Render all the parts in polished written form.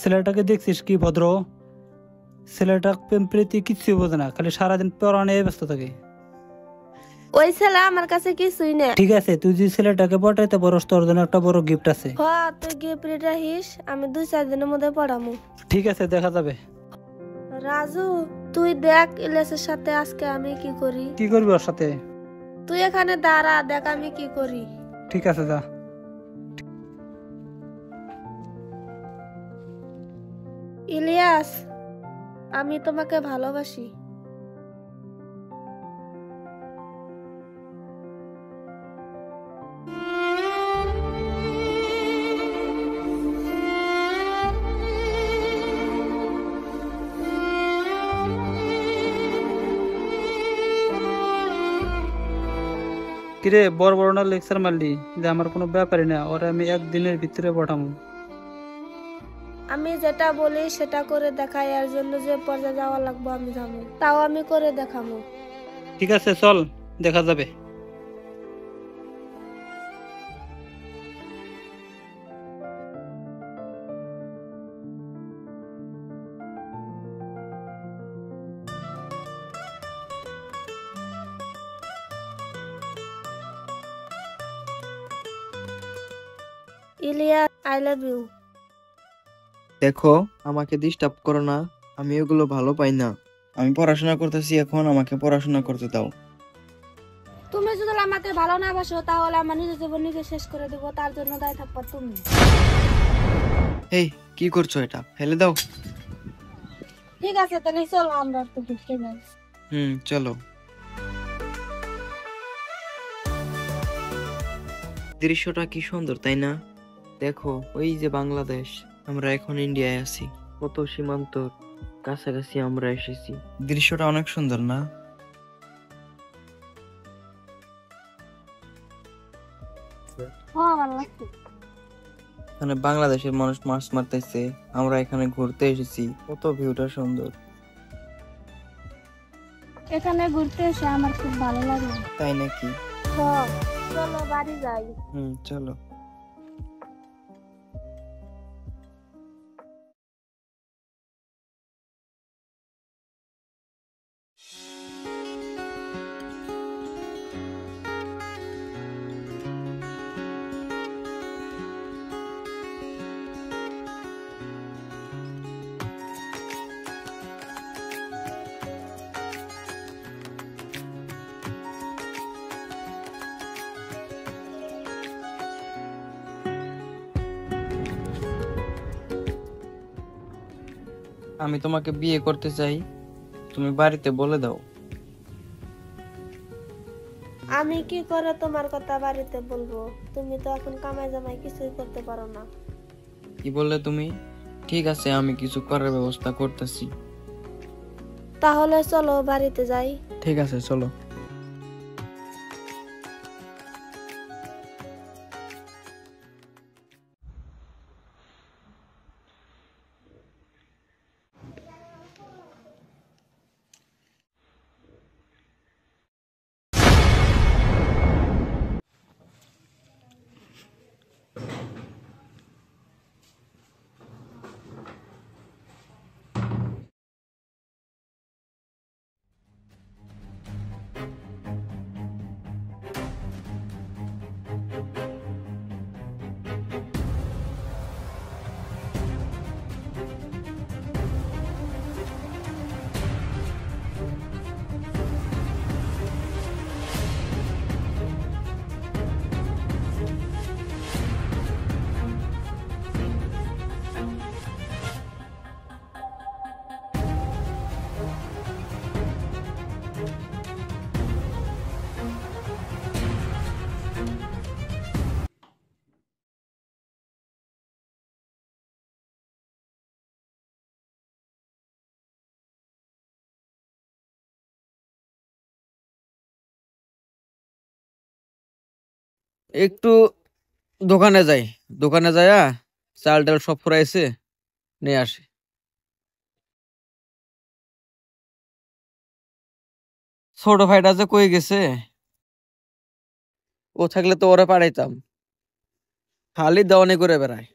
ছেলেটাকে দেখছিস কি ভদ্র? ছেলেটা প্রেম প্রীতি কিচ্ছু বোঝে না, খালি সারাদিন পড়ানো ব্যস্ত থাকে। ওই ছেলে আমার কাছে কিছুই না। ঠিক আছে, তুই যে ছেলেটাকে পটাইতে পারস তোর জন্য একটা বড় গিফট আছে। হ্যাঁ, তুই গিফট রাখিস, আমি 2-4 দিনের মধ্যে পড়ামু। ঠিক আছে, দেখা যাবে। রাজু, তুই দেখ ইলিয়াসের সাথে আজকে আমি কি করি। কি করবি ওর সাথে? তুই এখানে দাঁড়া, দেখ আমি কি করি। ঠিক আছে, যা। ইলিয়াস, আমি তোমাকে ভালোবাসি। কিরে, বড় বড় না লেকচার মারলি যে আমার কোনো ব্যাপারই না, ওরা আমি একদিনের ভিতরে পাঠামু। আমি যেটা বলি সেটা করে দেখাই, এর জন্য যে পর্যায়ে যাওয়া লাগবে আমি যাবো, তাও আমি করে দেখাবো। ঠিক আছে, চল, দেখা যাবে। Ilyas, I love you. দেখো, আমাকে ডিস্টার্ব করো না, আমি এগুলো ভালো পাই না। আমি পড়াশোনা করতেছি, এখন আমাকে পড়াশোনা করতে দাও। তুমি যদি আমাকে ভালো না বাসো তাহলে আমার নিজের জীবন নিজে শেষ করে দেবো, তার জন্য দায় থাকবা তুমি। এই, কি করছো? এটা ফেলে দাও। ঠিক আছে, তাহলে চলো আমরা একটু ঘুরতে যাই। চলো। দৃশ্যটা কি সুন্দর, তাই না? দেখো, ওই যে বাংলাদেশ, আমরা এখন ইন্ডিয়ায় আছি, কত সীমান্ত কাছাকাছি আমরা এসেছি। দৃশ্যটা অনেক সুন্দর না? এখানে বাংলাদেশের মানুষ মাছ মারতেছে, আমরা এখানে ঘুরতে এসেছি, কত ভিউটা সুন্দর। এখানে ঘুরতে এসে আমার খুব ভালো লাগে। তাই নাকি? চলো বাড়ি যাই। চলো। আমি তোমাকে বিয়ে করতে চাই, তুমি বাড়িতে বলে দাও। আমি কি করে তোমার কথা বাড়িতে বলবো? তুমি তো এখন কামাই জামাই কিছুই করতে পারো না। কি বললে তুমি? ঠিক আছে, আমি কিছু করার ব্যবস্থা করতেছি। তাহলে চলো বাড়িতে যাই। ঠিক আছে, চলো। একটু দোকানে যাই, দোকানে যাইয়া চাল ডাল সব ফুরাইছে নিয়ে আসি। ছোট ভাইটা যে কই গেছে, ও থাকলে তো ওরে পাঠাইতাম, খালি দেওয়ানি করে বেড়ায়।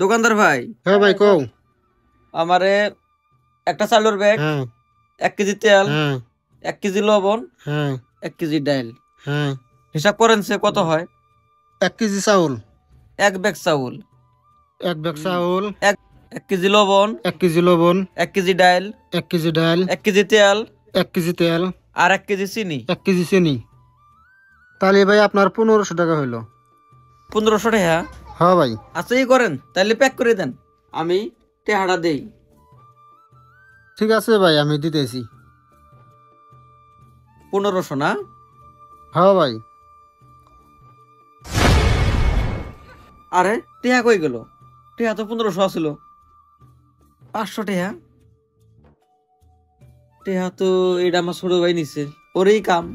দোকানদার ভাই, হ্যাঁ ভাই কও। আমারে একটা চালের ব্যাগ, হ্যাঁ 1 কেজি তেল, হ্যাঁ 1 কেজি লবণ, হ্যাঁ 1 কেজি ডাল। হ্যাঁ। হিসাব করেন সে কত হয়? 1 কেজি চাউল, 1 ব্যাগ চাউল, 1 ব্যাগ চাউল, 1 কেজি লবণ, 1 কেজি লবণ, 1 কেজি ডাল, 1 কেজি ডাল, 1 কেজি তেল, 1 কেজি তেল, আর 1 কেজি চিনি। 1 কেজি চিনি। তাহলে ভাই আপনার 1500 টাকা হইলো। 1500 টাকা? হ্যাঁ ভাই। আচ্ছা ই করেন, তাহলে প্যাক করে দেন, আমি টেহাটা দেই। ঠিক আছে ভাই, আমি দিতেছি। 1500 না? হ্যাঁ ভাই। আরে টেহা কই গেল? টেহা তো 1500 আছিল। 500 টেহা? টেহা তো এটা আমার ছোট ভাই নিছে, ওরই কাম।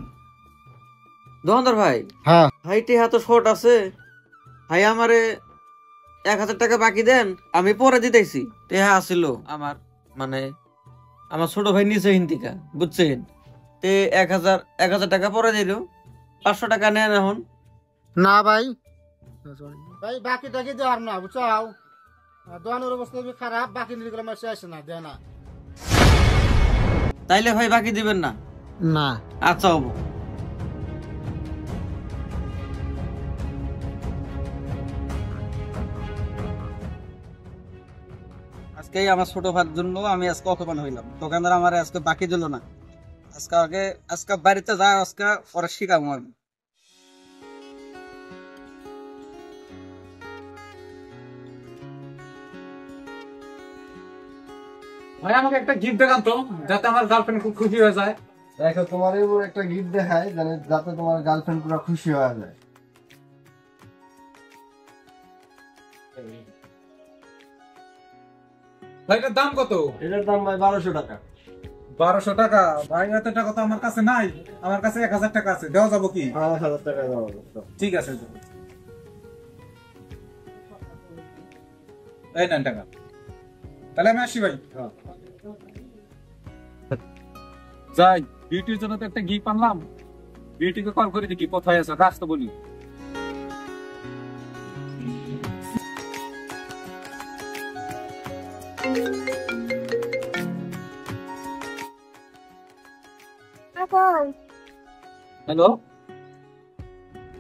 দোকানদার ভাই, হ্যাঁ ভাই টেহা তো শর্ট আছে, ভাই আমারে 1000 টাকা বাকি দেন, আমি পরে দিতেছি। টেহা আছিল আমার, মানে আমার ছোট ভাই নিচে হিন্দিকা, বুঝছেন? তে 1000 টাকা পরে দিল, 500 টাকা নেন এখন। না ভাই, ভাই বাকি টাকি দেওয়ার না বুঝাও। দোকানের অবস্থা খারাপ, বাকি নিলে মাসে আসে না, দেয় না। তাইলে ভাই বাকি দিবেন না? না। আচ্ছা হবো। আজকে আমার ছোট ভাইয়ের জন্য আমি আজকে অপমান হইলাম, দোকানদার আমার আজকে বাকি দিল না। আজকে বাড়িতে যা, আজকে পরে শিখাবো আমি। ভাই আমাকে একটা গিফট দেখান তো, যাতে আমার গার্লফ্রেন্ড খুব খুশি হয়ে যায়। দেখো তোমার এবার একটা গিফট দেখায়, যাতে তোমার গার্লফ্রেন্ড পুরো খুশি হয়ে যায়। ভাই এটার দাম কত? এটার দাম ভাই 1200 টাকা। 1200 টাকা? ভাই এত টাকা তো আমার কাছে নাই, আমার কাছে 1000 টাকা আছে, দেওয়া যাবো কি? 5000 টাকা দাও। ঠিক আছে, এই নেন টাকা। তাহলে আমি আসি ভাই। যাই, বিউটির জন্য তো একটা গিফট আনলাম, বিউটিকে কল করে দেখি কোথায় আছে, রাস্তা বলি। হ্যালো,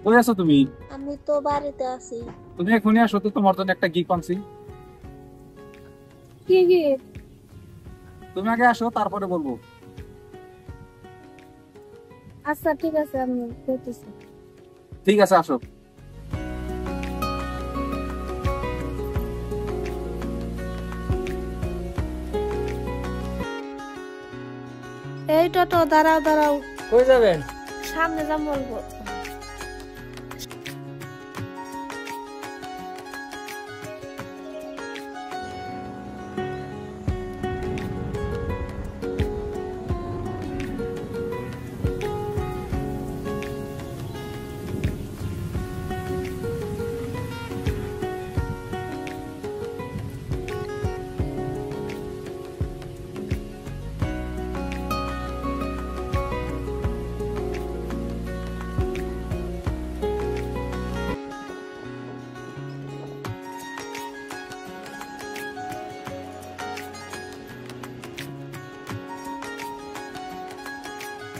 কই আছো তুমি? আমি তো বাড়িতে আছি। তুমি এখনই আসো তো, তোমার জন্য একটা গিফট আনছি। কি কি? তুমি আগে আসো, তারপরে বলবো। আচ্ছা ঠিক আছে, আমি দেখতেছি। ঠিক আছে, আসো। এই টোটো দাঁড়াও দাঁড়াও, কই যাবেন? সামনে যা বলবো।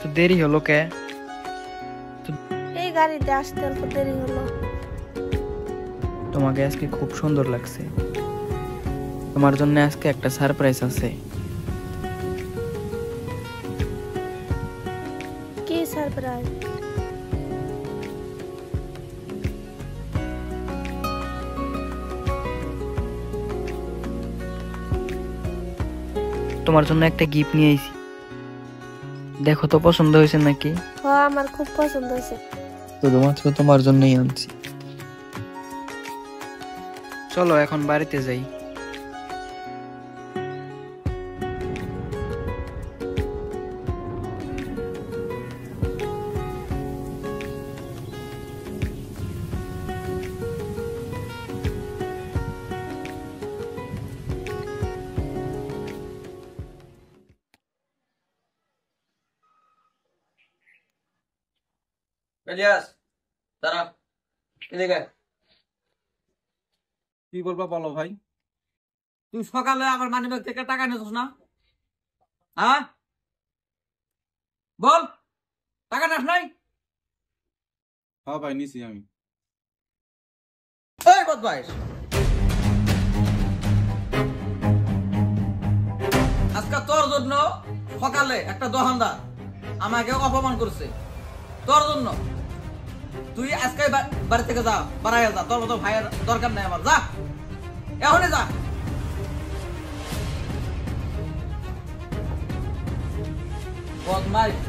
তো দেরি হলো কে? এই গাড়িতে আসতে অল্প দেরি হলো। তোমাকে আজকে খুব সুন্দর লাগছে, তোমার জন্য আজকে একটা সারপ্রাইজ আছে। কি সারপ্রাইজ? তোমার জন্য একটা গিফট নিয়ে আইছি। দেখো তো পছন্দ হয়েছে নাকি? আমার খুব পছন্দ হয়েছে। শুধুমাত্র তোমার জন্যই আনছি। চলো এখন বাড়িতে যাই। ইলিয়াস দাঁড়া, এদিকে আয়। কি বলবা বলো ভাই। তুই সকালে আমার মানিব্যাগ থেকে টাকা নিয়েছিস না? হ্যাঁ বল, টাকা নেস নাই? হ্যাঁ ভাই নিছি আমি। এই বদমাইশ, আজকে তোর জন্য সকালে একটা দোকানদার আমাকে অপমান করছে, তোর জন্য। তুই আজকে বাড়ি থেকে যা, বাড়াইয়া যা, তোর মতো ভাইয়ের দরকার নাই আমার, যা এখনই যা। বদমাইশ,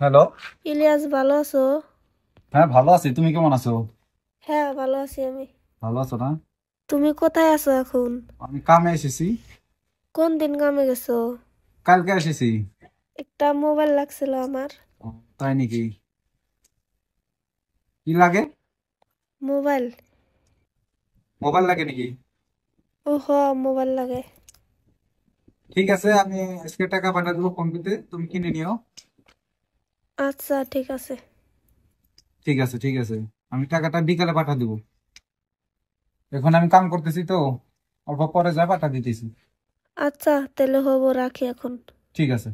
হ্যালো। ইলিয়াস, ভালো আছো? হ্যাঁ ভালো আছি, তুমি কেমন আছো? হ্যাঁ, ভালো আছি আমি। ভালো আছো না? তুমি কোথায় আছো এখন? আমি কামে এসেছি। কোন দিন কামে গেছো? কালকে এসেছি। একটা মোবাইল লাগছিল আমার। ও, তাই নাকি? কি লাগে? মোবাইল। মোবাইল লাগে নাকি? মোবাইল লাগে। ঠিক আছে, আমি আজকে টাকা পাঠিয়ে দেবো ফোন পেতে, তুমি কিনে নিও। আচ্ছা ঠিক আছে। ঠিক আছে ঠিক আছে, আমি টাকাটা বিকালে পাঠিয়ে দেবো। এখন আমি কাম করতেছি তো, অল্প পরে যা পাঠিয়ে দিতেছি। আচ্ছা তাহলে হবো, রাখি এখন। ঠিক আছে।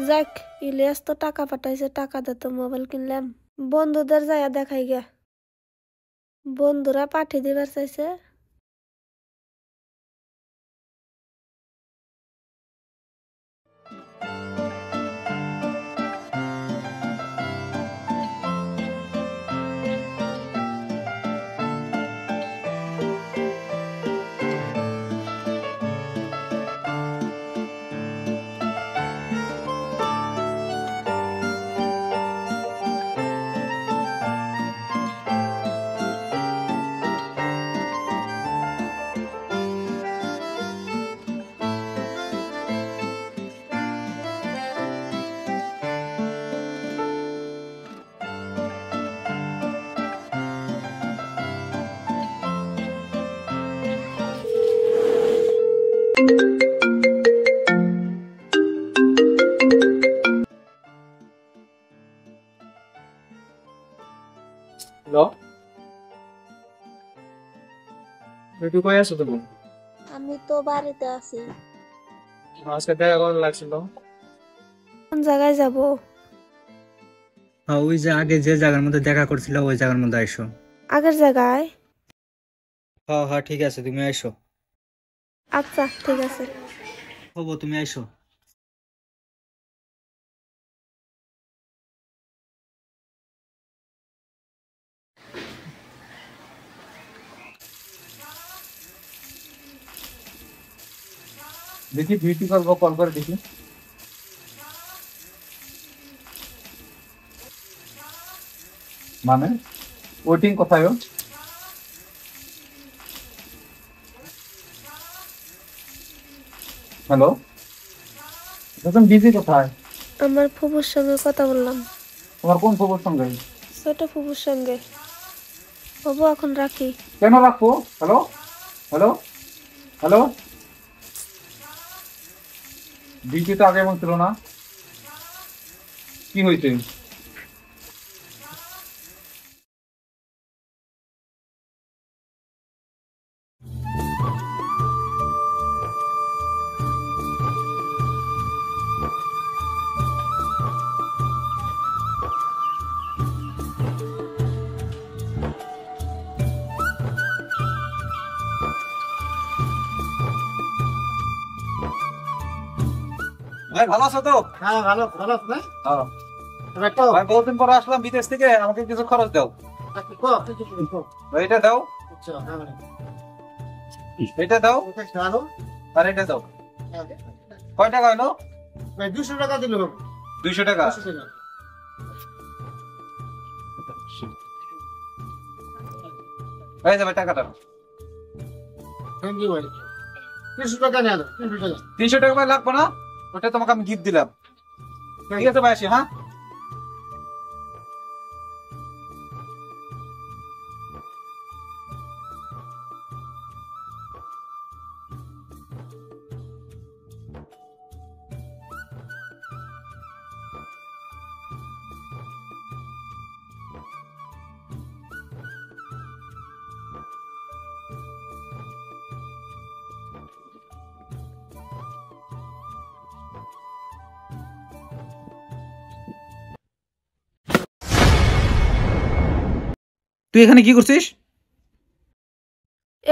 যাক, ইলিয়াস তো টাকা পাঠাইছে, টাকা দে তো মোবাইল কিনলাম। বন্ধুদের যাইয়া দেখাই গে, বন্ধুরা পাঠিয়ে দিবার চাইছে। হ্যালো, একটু কই আছো তুমি? আমি তো বাড়িতে আছি। আজকে দেখা কেমন লাগছিল? কোন জায়গায় যাব? হ্যাঁ, ওই যে আগে যে জায়গার মধ্যে দেখা করছিল ওই জায়গার মধ্যে আইসো। আগের জায়গায়? হ্যাঁ হ্যাঁ ঠিক আছে, তুমি আইসো। আচ্ছা ঠিক আছে। হবো, তুমি আইসো। দেখি ভিডিও কল করে দেখি। মানে ওয়েটিং কোথায়? হ্যালো, তুমি বিজি কোথায়? আমার ফুপুর সঙ্গে কথা বললাম। তোমার কোন খবর সঙ্গে? ছোট ফুপুর সঙ্গে। বাবু এখন রাখি। কেন রাখবো? হ্যালো হ্যালো হ্যালো, বিজি তো আগে এমন ছিল না, কি হয়েছে? ভাই ভালো আছো তো? হ্যাঁ ভালো ভালো আছে না? হ্যাঁ এবার তো ভাই, বহুদিন পরে আসলাম বিদেশ থেকে, আমাকে কিছু খরচ দাও। ভাই, এটা দাও, আচ্ছা হ্যাঁ এটা দাও, ওকে ছাড়ো। আর এটা দাও। কয় টাকা হলো? ভাই 200 টাকা দিলে হবে। 200 টাকা। 200 টাকা। এই যাবে টাকাটা। থ্যাংক ইউ ভাই। 300 টাকা নিয়ে নাও, 300 টাকা। 300 টাকা ভাই লাগবে না, ওটা তোমাকে আমি গিফট দিলাম। ঠিক আছে ভাই, আসি। হ্যাঁ, তুই এখানে কি করছিস?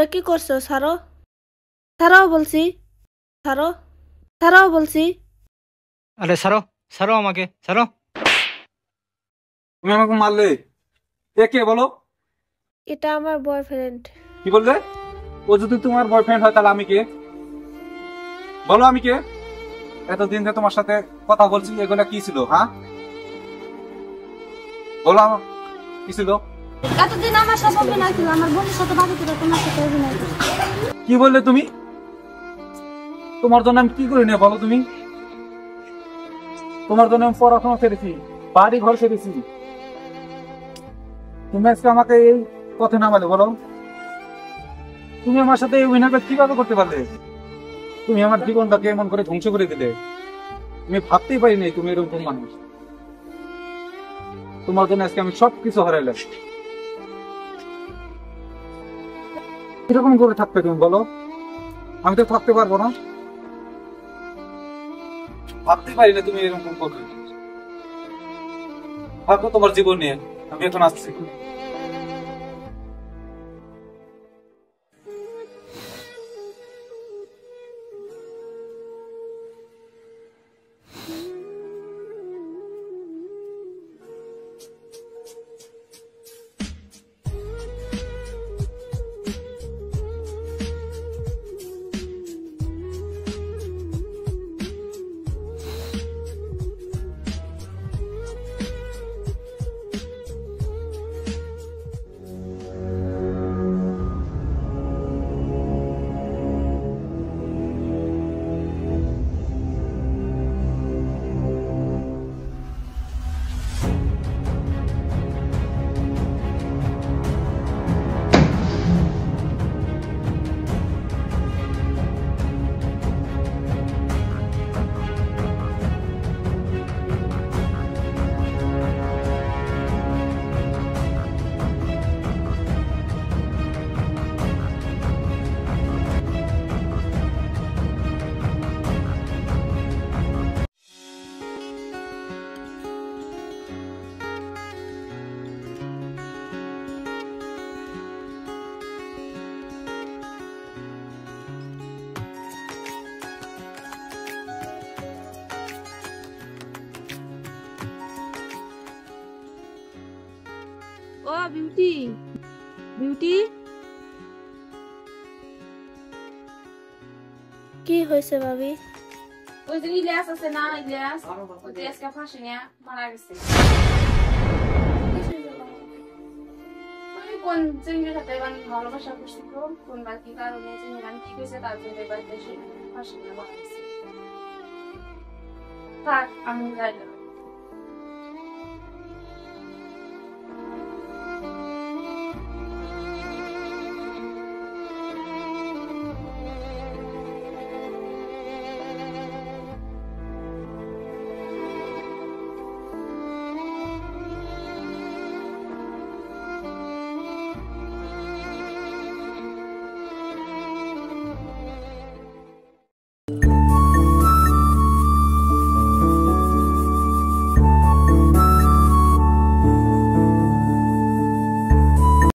এ কি করছো? ছাড়ো, ছাড়াও বলছি, ছাড়ো, ছাড়াও বলছি। আরে ছাড়ো, ছাড়ো আমাকে, ছাড়ো। তুমি আমাকে মারলে, এ কে বলো? এটা আমার বয়ফ্রেন্ড। কি বললে? ও যদি তোমার বয়ফ্রেন্ড হয় তাহলে আমি কে? বলো আমি কে? এতদিন যে তোমার সাথে কথা বলছি, এগুলা কি ছিল? হ্যাঁ বলো, আমার কি ছিল? এতদিন আমার সাথে অভিনয় ছিল, আমার বোনের সাথে বাকি ছিল, তোমার সাথে অভিনয় ছিল। কি বললে তুমি? তোমার জন্য আমি কি করি না বলো তুমি? তোমার জন্য আমি পড়াশোনা ছেড়েছি, বাড়ি ঘর ছেড়েছি, তুমি আজকে আমাকে এই পথে নামালে বলো? তুমি আমার সাথে এই অভিনয়টা কিভাবে করতে পারলে? তুমি আমার জীবনটাকে এমন করে ধ্বংস করে দিলে, আমি ভাবতেই পারিনি তুমি এরকম মানুষ। তোমার জন্য আজকে আমি সবকিছু হারাইলাম। কিরকম করে থাকবে তুমি বলো? আমি তো থাকতে পারবো না, ভাবতে পারি না তুমি এরকম করবে। ভাবো তোমার জীবন নিয়ে, আমি এখন আসছি। ও বিউটি, বিউটি, কি হয়েছে ভাবি? ওই যে ইলিয়াস আছে না, ইলিয়াস, ওই যে আজকে ফাঁসি নিয়ে মারা গেছে। কোন চিংড়ির সাথে এবার ভালোবাসা করছিল, কোন বা কি কারণে চিংড়ি গান কি হয়েছে তার জন্য এবার দেশে ফাঁসি না বানাইছে। থাক, আমি যাই না।